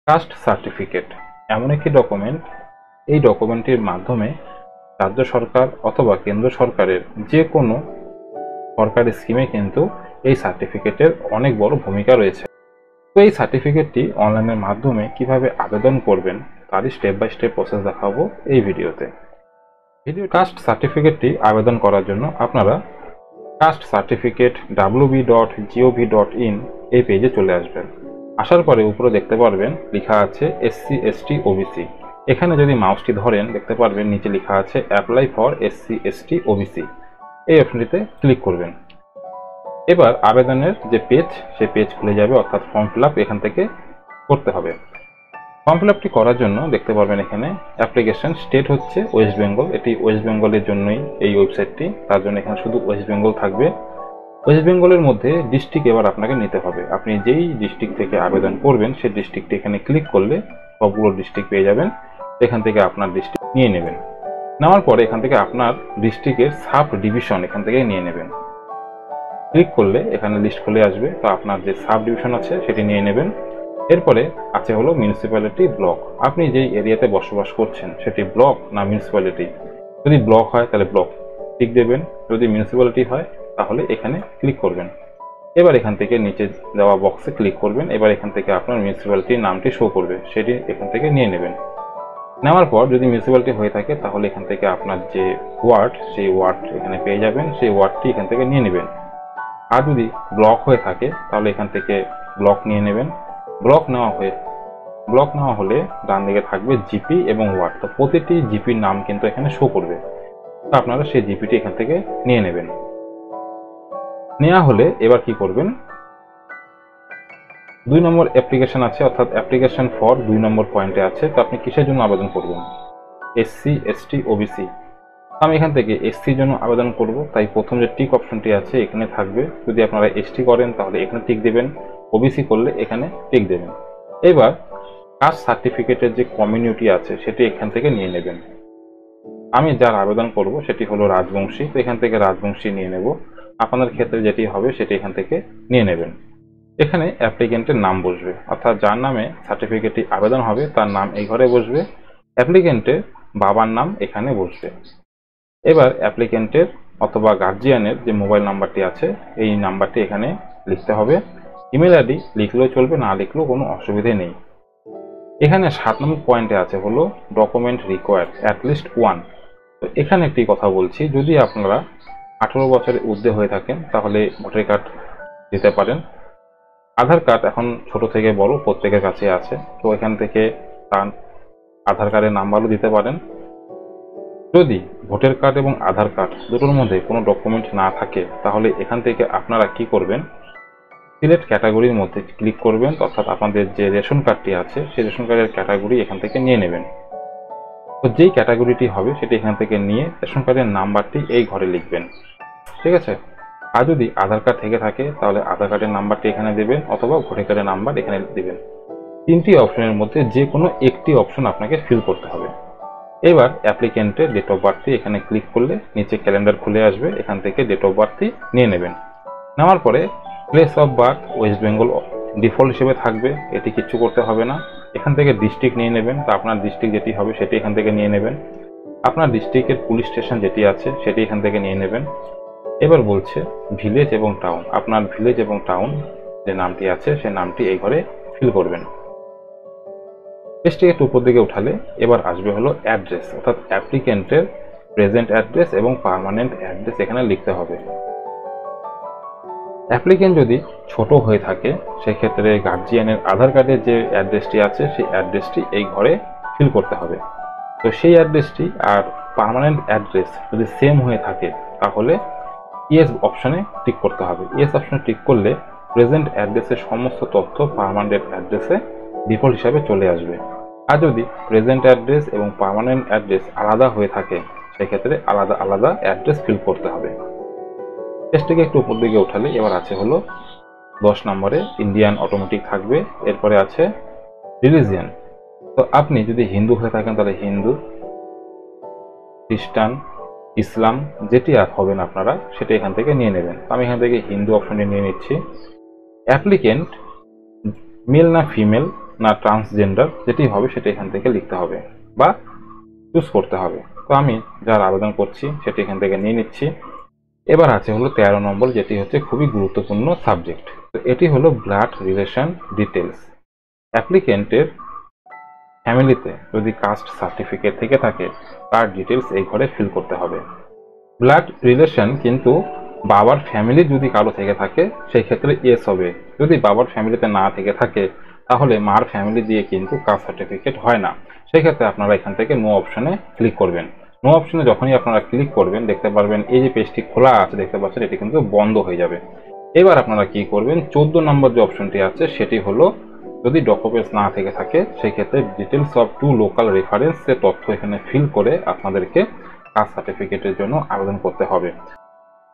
Caste certificate এমন একটি document, এই ডকুমেন্টটির মাধ্যমে রাজ্য সরকার অথবা কেন্দ্র সরকারের যে কোনো সরকারি স্কিমে কিন্তু এই সার্টিফিকেটের অনেক বড় ভূমিকা রয়েছে। তো এই সার্টিফিকেটটি অনলাইনের মাধ্যমে কিভাবে আবেদন করবেন তারই স্টেপ বাই স্টেপ প্রসেস দেখাবো এই ভিডিওতে। কাস্ট সার্টিফিকেটটি আবেদন করার জন্য আপনারা কাস্ট সার্টিফিকেট wb.gov.in এই পেজে চলে আসবেন। আসার পরে উপরে দেখতে পারবেন লেখা আছে SC ST OBC। এখানে যদি মাউসটি ধরেন দেখতে পারবেন নিচে লেখা আছে apply for SC ST OBC। এই অপশনটিতে ক্লিক করবেন। এবার আবেদনের যে পেজ সেই পেজ খুলে যাবে, অর্থাৎ ফর্ম ফিল আপ এখান থেকে করতে হবে। ফর্ম ফিল আপটি করার জন্য দেখতে পারবেন এখানে অ্যাপ্লিকেশন স্টেট হচ্ছে ওয়েস্ট বেঙ্গল। এটি ওয়েস্ট বেঙ্গলের জন্যই এই ওয়েবসাইটটি, তার জন্য এখানে শুধু ওয়েস্ট বেঙ্গল থাকবে। ওয়েস্ট বেঙ্গলের মধ্যে ডিস্ট্রিক্ট এবার আপনাকে নিতে হবে। আপনি যেই ডিস্ট্রিক্ট থেকে আবেদন করবেন সেই ডিস্ট্রিক্টটি এখানে ক্লিক করলে সবগুলো ডিস্ট্রিক্ট পেয়ে যাবেন। এখান থেকে আপনার ডিস্ট্রিক্ট নিয়ে নেবেন। নেওয়ার পরে এখান থেকে আপনার ডিস্ট্রিক্টের সাব ডিভিশন এখান থেকে নিয়ে নেবেন। ক্লিক করলে এখানে লিস্ট খুলে আসবে, তো আপনার যে সাব ডিভিশন আছে সেটি নিয়ে নেবেন। এরপরে আছে হলো মিউনিসিপ্যালিটি, ব্লক। আপনি যেই এরিয়াতে বসবাস করছেন সেটি ব্লক না মিউনিসিপ্যালিটি। যদি ব্লক হয় তাহলে ব্লক টিক দেবেন, যদি মিউনিসিপ্যালিটি হয় তাহলে এখানে ক্লিক করবেন। এবার এখান থেকে নিচে দেওয়া বক্সে ক্লিক করবেন। এবার এখান থেকে আপনার মিউনিসিপ্যালিটির নামটি শো করবে, সেটি এখান থেকে নিয়ে নেবেন। নেওয়ার পর যদি মিউনিসিপ্যালিটি হয়ে থাকে তাহলে এখান থেকে আপনার যে ওয়ার্ড সেই ওয়ার্ড এখানে পেয়ে যাবেন, সেই ওয়ার্ডটি এখান থেকে নিয়ে নেবেন। আর যদি ব্লক হয়ে থাকে তাহলে এখান থেকে ব্লক নিয়ে নেবেন। ব্লক নেওয়া হলে ডান দিকে থাকবে জিপি এবং ওয়ার্ড। তো প্রতিটি জিপির নাম কিন্তু এখানে শো করবে, তো আপনারা সেই জিপিটি এখান থেকে নিয়ে নেবেন। নেওয়া হলে এবার কি করবেন, 2 নম্বর অ্যাপ্লিকেশন আছে, অর্থাৎ অ্যাপ্লিকেশন ফর 2 নম্বর পয়েন্টে আছে। তো আপনি কিসের জন্য আবেদন করবেন? SC ST OBC। আমি এখান থেকে SC জন্য আবেদন করব, তাই প্রথম যে টিক অপশনটি আছে এখানে থাকবে। যদি আপনারা ST করেন তাহলে এখানে টিক দেবেন, OBC করলে এখানে টিক দেবেন। এবার কাস্ট সার্টিফিকেটের যে কমিউনিটি আছে সেটি এখান থেকে নিয়ে নেবেন। আমি যার আবেদন করব সেটি হলো রাজবংশী, তো এখান থেকে রাজবংশী নিয়ে নেব। আপনাদের ক্ষেত্রে যেটি হবে সেটি এখান থেকে নিয়ে নেবেন। এখানে অ্যাপ্লিকেন্টের নাম বসবে, অর্থাৎ যার নামে সার্টিফিকেটটি আবেদন হবে তার নাম এই ঘরে বসবে। অ্যাপ্লিকেন্টের বাবার নাম এখানে বসবে। এবার অ্যাপ্লিকেন্টের অথবা গার্জিয়ানের যে মোবাইল নাম্বারটি আছে এই নাম্বারটি এখানে লিখতে হবে। ইমেল আইডি লিখলেও চলবে, না লিখলেও কোনো অসুবিধে নেই। এখানে 7 নম্বর পয়েন্টে আছে হলো ডকুমেন্ট রিকোয়ার্ড অ্যাটলিস্ট 1। তো এখানে একটি কথা বলছি, যদি আপনারা 18 বছরের ঊর্ধ্বে হয়ে থাকেন তাহলে ভোটার কার্ড দিতে পারেন। আধার কার্ড এখন ছোট থেকে বড় প্রত্যেকের কাছে আছে, তো এখান থেকে তার আধার কার্ডের নাম্বারও দিতে পারেন। যদি ভোটার কার্ড এবং আধার কার্ড দুটোর মধ্যে কোনো ডকুমেন্ট না থাকে তাহলে এখান থেকে আপনারা কি করবেন, সিলেক্ট ক্যাটাগরির মধ্যে ক্লিক করবেন, অর্থাৎ আপনাদের যে রেশন কার্ডটি আছে সেই রেশন কার্ডের ক্যাটাগরি এখান থেকে নিয়ে নেবেন। তো যেই ক্যাটাগরিটি হবে সেটি এখান থেকে নিয়ে রেশন কার্ডের নাম্বারটি এই ঘরে লিখবেন, ঠিক আছে। আর যদি আধার কার্ড থেকে থাকে তাহলে আধার কার্ডের নাম্বারটি এখানে দেবেন, অথবা ভোটার কার্ডের নাম্বার এখানে দেবেন। 3টি অপশনের মধ্যে যে কোনো একটি অপশন আপনাকে ফিল করতে হবে। এবার অ্যাপ্লিকেন্টের ডেট অফ বার্থটি এখানে ক্লিক করলে নিচে ক্যালেন্ডার খুলে আসবে, এখান থেকে ডেট অফ বার্থটি নিয়ে নেবেন। নেওয়ার পরে place of birth West Bengal default হিসেবে থাকবে, এটি কিচ্ছু করতে হবে না। এখান থেকে ডিস্ট্রিক্ট নিয়ে নেবেন, তো আপনার ডিস্ট্রিক্ট যেটি হবে সেটি এখান থেকে নিয়ে নেবেন। আপনার ডিস্ট্রিক্টের পুলিশ স্টেশন যেটি আছে সেটি এখান থেকে নিয়ে নেবেন। এবার বলছে ভিলেজ এবং টাউন, আপনার ভিলেজ এবং টাউন যে নামটি আছে সেই নামটি এই ঘরে ফিল করবেন। পেজটি একটু উপর দিকে উঠালে এবার আসবে হলো অ্যাড্রেস, অর্থাৎ অ্যাপ্লিকেন্টের প্রেজেন্ট অ্যাড্রেস এবং পার্মানেন্ট অ্যাড্রেস এখানে লিখতে হবে। অ্যাপ্লিকেন্ট যদি ছোট হয়ে থাকে সেক্ষেত্রে গার্জিয়ানের আধার কার্ডের যে অ্যাড্রেসটি আছে সেই অ্যাড্রেসটি এই ঘরে ফিল করতে হবে। তো সেই অ্যাড্রেসটি আর পার্মানেন্ট অ্যাড্রেস যদি সেম হয়ে থাকে তাহলে ইয়েস অপশনে টিক করতে হবে। ইয়েস অপশনে টিক করলে প্রেজেন্ট অ্যাড্রেসের সমস্ত তথ্য পার্মানেন্ট অ্যাড্রেসে ডিফল্ট হিসাবে চলে আসবে। আর যদি প্রেজেন্ট অ্যাড্রেস এবং পার্মানেন্ট অ্যাড্রেস আলাদা হয়ে থাকে সেক্ষেত্রে আলাদা আলাদা অ্যাড্রেস ফিল করতে হবে। পেজটিকে একটু উপর দিকে উঠালে এবার আছে হলো 10 নম্বরে ইন্ডিয়ান অটোমেটিক থাকবে। এরপরে আছে রিলিজিয়ান, তো আপনি যদি হিন্দু হয়ে থাকেন তাহলে হিন্দু, খ্রিস্টান, ইসলাম যেটি আর হবেন আপনারা সেটা এখান থেকে নিয়ে নেবেন। আমি এখান থেকে হিন্দু অপশনটি নিয়ে নিচ্ছি। অ্যাপ্লিকেন্ট মেল না ফিমেল না ট্রান্সজেন্ডার, যেটি হবে সেটি এখান থেকে লিখতে হবে বা চুজ করতে হবে। তো আমি যার আবেদন করছি সেটি এখান থেকে নিয়ে নিচ্ছি। এবার আছে হলো 13 নম্বর, যেটি হচ্ছে খুবই গুরুত্বপূর্ণ সাবজেক্ট। তো এটি হলো ব্লাড রিলেশন ডিটেলস। অ্যাপ্লিকেন্টের ফ্যামিলিতে যদি কাস্ট সার্টিফিকেট থেকে থাকে তার ডিটেলস এই ঘরে ফিল করতে হবে। ব্লাড রিলেশন কিন্তু বাবার ফ্যামিলি যদি কারো থেকে থাকে সেই ক্ষেত্রে ইয়েস হবে। যদি বাবার ফ্যামিলিতে না থেকে থাকে তাহলে মার ফ্যামিলি দিয়ে কিন্তু কাস্ট সার্টিফিকেট হয় না। সেই ক্ষেত্রে আপনারা এখান থেকে নো অপশনে ক্লিক করবেন। নো অপশনে যখনই আপনারা ক্লিক করবেন দেখতে পারবেন এই যে পেজটি খোলা আছে দেখতে পাচ্ছেন, এটি কিন্তু বন্ধ হয়ে যাবে। এবার আপনারা কি করবেন, 14 নম্বর যে অপশনটি আছে সেটি হলো যদি ডকুমেন্টস না থেকে থাকে সেই ক্ষেত্রে details of two local reference এর তথ্য এখানে ফিল করে আপনাদেরকে কাস্ট সার্টিফিকেটের জন্য আবেদন করতে হবে।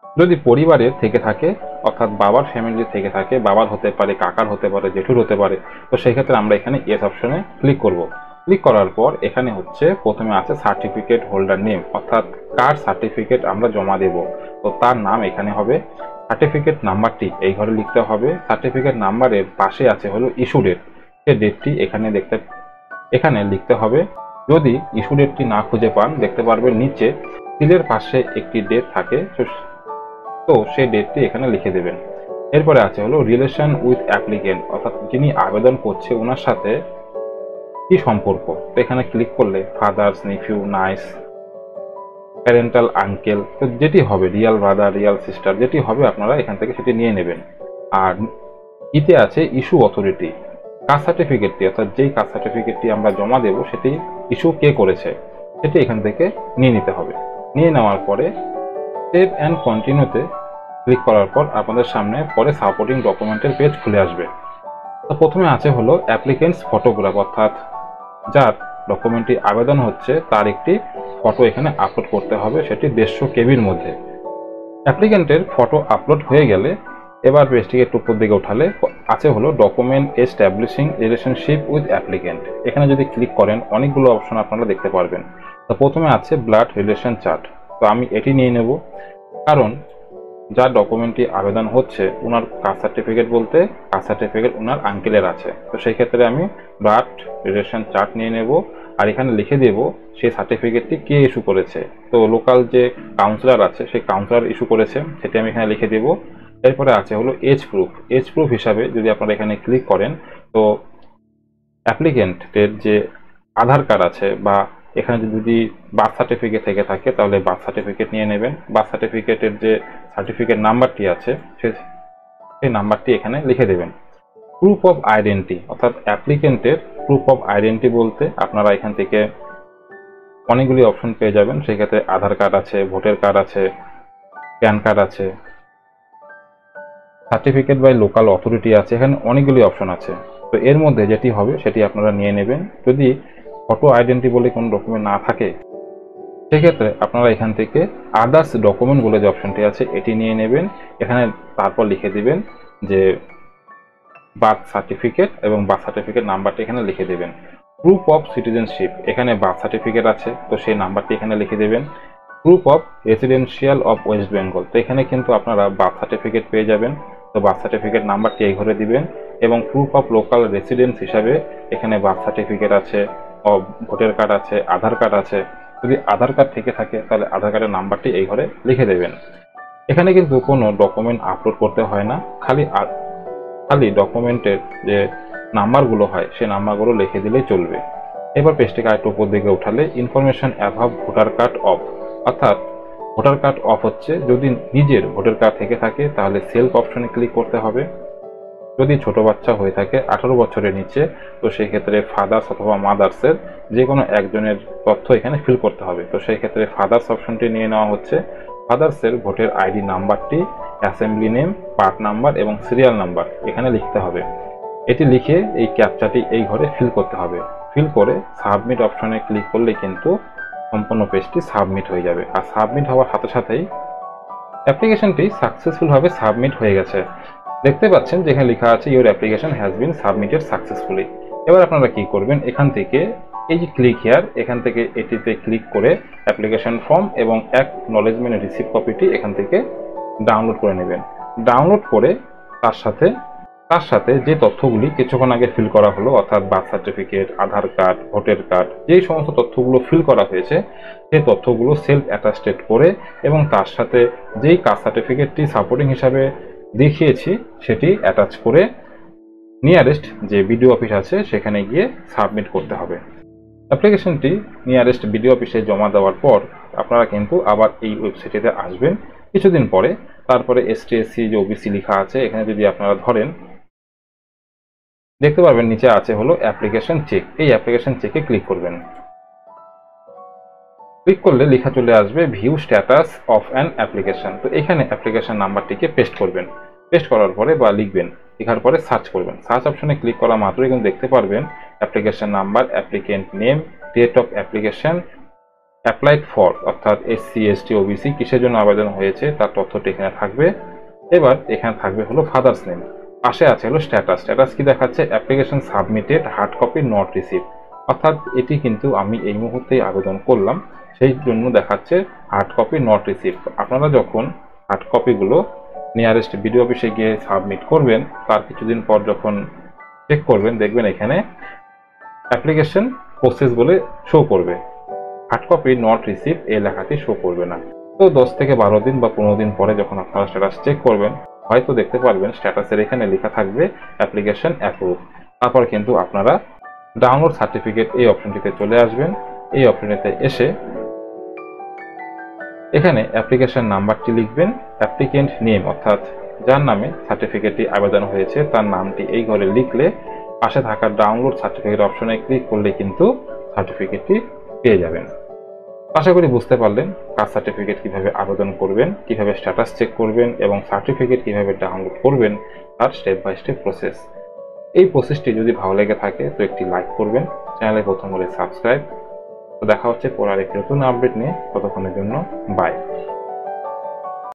যদি পরিবারের থেকে থাকে অর্থাৎ বাবার ফ্যামিলি থেকে থাকে, বাবার হতে পারে, কাকার হতে পারে, জেঠুর হতে পারে, তো সেই ক্ষেত্রে আমরা এখানে ইয়েস অপশনে ক্লিক করব। ক্লিক করার পর এখানে হচ্ছে প্রথমে আছে সার্টিফিকেট হোল্ডার নেম, অর্থাৎ কার সার্টিফিকেট আমরা জমা দেব তো তার নাম এখানে হবে। সার্টিফিকেট নাম্বারটি এই ঘরে লিখতে হবে। সার্টিফিকেট নাম্বারের পাশে আছে হলো ইস্যু ডেট, সে ডেটটি এখানে লিখতে হবে। যদি ইস্যু ডেটটি না খুঁজে পান দেখতে পারবেন নিচে সিলের পাশে একটি ডেট থাকে, তো সেই ডেটটি এখানে লিখে দেবেন। এরপরে আছে হলো রিলেশন উইথ অ্যাপ্লিকেন্ট, অর্থাৎ যিনি আবেদন করছে ওনার সাথে কি সম্পর্ক, তো এখানে ক্লিক করলে father's, nephew, niece, parental uncle, তো যেটি হবে রিয়াল ব্রাদার, রিয়াল সিস্টার, যেটি হবে আপনারা এখান থেকে সেটি নিয়ে নেবেন। আর ইতে আছে ইস্যু অথরিটি, কাস্ট সার্টিফিকেটটি অর্থাৎ যেই কাস্ট সার্টিফিকেটটি আমরা জমা দেব সেটি ইস্যু কে করেছে সেটি এখান থেকে নিয়ে নিতে হবে। নিয়ে নেওয়ার পরে সেভ অ্যান্ড কন্টিনিউতে ক্লিক করার পর আপনাদের সামনে পরে সাপোর্টিং ডকুমেন্টের পেজ খুলে আসবে। তো প্রথমে আছে হলো অ্যাপ্লিকেন্টস ফটোগ্রাফ, অর্থাৎ যার ডকুমেন্টটি আবেদন হচ্ছে তার একটি ফটো এখানে আপলোড করতে হবে, সেটি 150 কেবির মধ্যে। অ্যাপ্লিকেন্টের ফটো আপলোড হয়ে গেলে এবার পেজটিকে একটু উপর দিকে উঠালে আছে হলো document establishing relationship with applicant. এখানে যদি ক্লিক করেন অনেকগুলো অপশন আপনারা দেখতে পারবেন। তো প্রথমে আছে ব্লাড রিলেশন চার্ট, তো আমি এটি নিয়ে নেব, কারণ যার ডকুমেন্টটি আবেদন হচ্ছে ওনার কাস্ট সার্টিফিকেট বলতে কাস্ট সার্টিফিকেট ওনার আঙ্কেলের আছে, তো সেই ক্ষেত্রে আমি ব্লাড রিলেশন চার্ট নিয়ে নেব। আর এখানে লিখে দেব সেই সার্টিফিকেটটি কে ইস্যু করেছে, তো লোকাল যে কাউন্সিলর আছে সেই কাউন্সিলর ইস্যু করেছে সেটি আমি এখানে লিখে দেব। এরপরে আছে হলো এজ প্রুফ। এজ প্রুফ হিসাবে যদি আপনারা এখানে ক্লিক করেন তো অ্যাপ্লিকেন্টের যে আধার কার্ড আছে বা এখানে যদি বার্থ সার্টিফিকেট থেকে থাকে তাহলে বার্থ সার্টিফিকেট নিয়ে নেবেন। বার্থ সার্টিফিকেটের যে সার্টিফিকেট নাম্বারটি আছে সেই নাম্বারটি এখানে লিখে দেবেন। প্রুফ অফ আইডেন্টি, অর্থাৎ অ্যাপ্লিকেন্টের প্রুফ অফ আইডেন্টি বলতে আপনারা এখান থেকে অনেকগুলি অপশন পেয়ে যাবেন। সেক্ষেত্রে আধার কার্ড আছে, ভোটার কার্ড আছে, প্যান কার্ড আছে, সার্টিফিকেট বাই লোকাল অথরিটি আছে, এখানে অনেকগুলি অপশন আছে। তো এর মধ্যে যেটি হবে সেটি আপনারা নিয়ে নেবেন। যদি ফটো আইডেন্টি বলে কোনো ডকুমেন্ট না থাকে সেক্ষেত্রে আপনারা এখান থেকে আদার্স ডকুমেন্ট বলে যে অপশনটি আছে এটি নিয়ে নেবেন। এখানে তারপর লিখে দিবেন যে বার্থ সার্টিফিকেট এবং বার্থ সার্টিফিকেট নাম্বারটি এখানে লিখে দেবেন। প্রুফ অফ সিটিজেনশিপ, এখানে বার্থ সার্টিফিকেট আছে তো সেই নাম্বারটি এখানে লিখে দেবেন। Proof of residential of West Bengal, তো এখানে কিন্তু আপনারা বার্থ সার্টিফিকেট পেয়ে যাবেন, তো বার্থ সার্টিফিকেট নাম্বারটি এই ঘরে দিবেন। এবং প্রুফ অফ লোকাল রেসিডেন্স হিসাবে এখানে বার্থ সার্টিফিকেট আছে, ভোটার কার্ড আছে, আধার কার্ড আছে। যদি আধার কার্ড থেকে থাকে তাহলে আধার কার্ডের নাম্বারটি এই ঘরে লিখে দেবেন। এখানে কিন্তু কোনো ডকুমেন্ট আপলোড করতে হয় না, খালি ডকুমেন্টের যে নাম্বারগুলো হয় সেই নাম্বারগুলো লিখে দিলেই চলবে। এবার পেজটিকে আরেকটু উপর দিকে উঠালে ইনফরমেশন অ্যাভাব ভোটার কার্ড অফ, অর্থাৎ ভোটার কার্ড অফ হচ্ছে যদি নিজের ভোটার কার্ড থেকে থাকে তাহলে সেলফ অপশনে ক্লিক করতে হবে। যদি ছোট বাচ্চা হয়ে থাকে 18 বছরের নিচে তো সেই ক্ষেত্রে ফাদার্স অথবা মাদার্সের যে কোনো একজনের তথ্য এখানে ফিল করতে হবে। তো সেই ক্ষেত্রে ফাদার্স অপশনটি নিয়ে নেওয়া হচ্ছে। ফাদার্সের ভোটের আইডি নাম্বারটি, অ্যাসেম্বলি নেম, পার্ট নাম্বার এবং সিরিয়াল নাম্বার এখানে লিখতে হবে। এটি লিখে এই ক্যাপচাটি এই ঘরে ফিল করতে হবে। ফিল করে সাবমিট অপশনে ক্লিক করলে কিন্তু সম্পূর্ণ পেজটি সাবমিট হয়ে যাবে। আর সাবমিট হওয়ার সাথে সাথেই অ্যাপ্লিকেশনটি সাকসেসফুলভাবে সাবমিট হয়ে গেছে। দেখতে পাচ্ছেন যেখানে লেখা আছে your application has been submitted successfully. এবার আপনারা কি করবেন, এখান থেকে এই যে ক্লিক হিয়ার, এখান থেকে এটিতে ক্লিক করে অ্যাপ্লিকেশন ফর্ম এবং অ্যাকনলেজমেন্ট রিসিপ্ট কপিটি এখান থেকে ডাউনলোড করে নেবেন। ডাউনলোড করে তার সাথে তার সাথে যে তথ্যগুলি কিছুক্ষণ আগে ফিল করা হলো, অর্থাৎ বার্থ সার্টিফিকেট, আধার কার্ড, ভোটার কার্ড, যেই সমস্ত তথ্যগুলো ফিল করা হয়েছে সেই তথ্যগুলো সেলফ অ্যাটাস্টেড করে এবং তার সাথে যেই কাস্ট সার্টিফিকেটটি সাপোর্টিং হিসাবে দেখিয়েছি সেটি অ্যাটাচ করে নিয়ারেস্ট যে বিডিও অফিস আছে সেখানে গিয়ে সাবমিট করতে হবে। অ্যাপ্লিকেশনটি নিয়ারেস্ট বিডিও অফিসে জমা দেওয়ার পর আপনারা কিন্তু আবার এই ওয়েবসাইটে আসবেন কিছুদিন পরে। তারপরে এসটি এসসি যে ওবিসি লেখা আছে এখানে যদি আপনারা ধরেন দেখতে পারবেন নিচে আছে হলো অ্যাপ্লিকেশন চেক। এই অ্যাপ্লিকেশন চেকে ক্লিক করবেন। ক্লিক করলে লেখা চলে আসবে view status of an application. তো এখানে অ্যাপ্লিকেশন নাম্বারটিকে পেস্ট করবেন। পেস্ট করার পরে বা লিখবেন, লেখার পরে সার্চ করবেন। সার্চ অপশনে ক্লিক করা মাত্রই কিন্তু দেখতে পারবেন application number, applicant name, date of application, applied for অর্থাৎ এসসি এসটি ওবিসি কিসের জন্য আবেদন হয়েছে তার তথ্যটি এখানে থাকবে। এবার এখানে থাকবে হলো ফাদার্স নেম, পাশে আছে হলো স্ট্যাটাস। স্ট্যাটাস কি দেখাচ্ছে? Application submitted, hard copy not receive, অর্থাৎ এটি কিন্তু আমি এই মুহূর্তেই আবেদন করলাম সেই জন্য দেখাচ্ছে হার্ড কপি নট রিসিভ। আপনারা যখন হার্ড কপিগুলো নিয়ারেস্ট বিডিও অফিসে গিয়ে সাবমিট করবেন তার কিছুদিন পর যখন চেক করবেন দেখবেন এখানে অ্যাপ্লিকেশন প্রসেস বলে শো করবে, হার্ড কপি নট রিসিভ এই লেখাটি শো করবে না। তো 10 থেকে 12 দিন বা 15 দিন পরে যখন আপনারা স্ট্যাটাস চেক করবেন হয়তো দেখতে পারবেন স্ট্যাটাসের এখানে লেখা থাকবে অ্যাপ্লিকেশন অ্যাপ্রুভ। তারপর কিন্তু আপনারা ডাউনলোড সার্টিফিকেট এই অপশনটিতে চলে আসবেন। এই অপশনটিতে এসে এখানে অ্যাপ্লিকেশন নাম্বারটি লিখবেন, অ্যাপ্লিকেন্ট নেম অর্থাৎ যার নামে সার্টিফিকেটটি আবেদন হয়েছে তার নামটি এই ঘরে লিখলে পাশে থাকা ডাউনলোড সার্টিফিকেট অপশনে ক্লিক করলে কিন্তু সার্টিফিকেটটি পেয়ে যাবেন। আশা করি বুঝতে পারলেন কাস্ট সার্টিফিকেট কিভাবে আবেদন করবেন, কিভাবে স্ট্যাটাস চেক করবেন এবং সার্টিফিকেট কিভাবে ডাউনলোড করবেন তার স্টেপ বাই স্টেপ প্রসেস। এই প্রসেসটি যদি ভালো লেগে থাকে তো একটি লাইক করবেন, চ্যানেলে প্রথম হলে সাবস্ক্রাইব। তো দেখা হচ্ছে পরে আরেকটি নতুন আপডেট নিয়ে, ততক্ষণের জন্য বাই।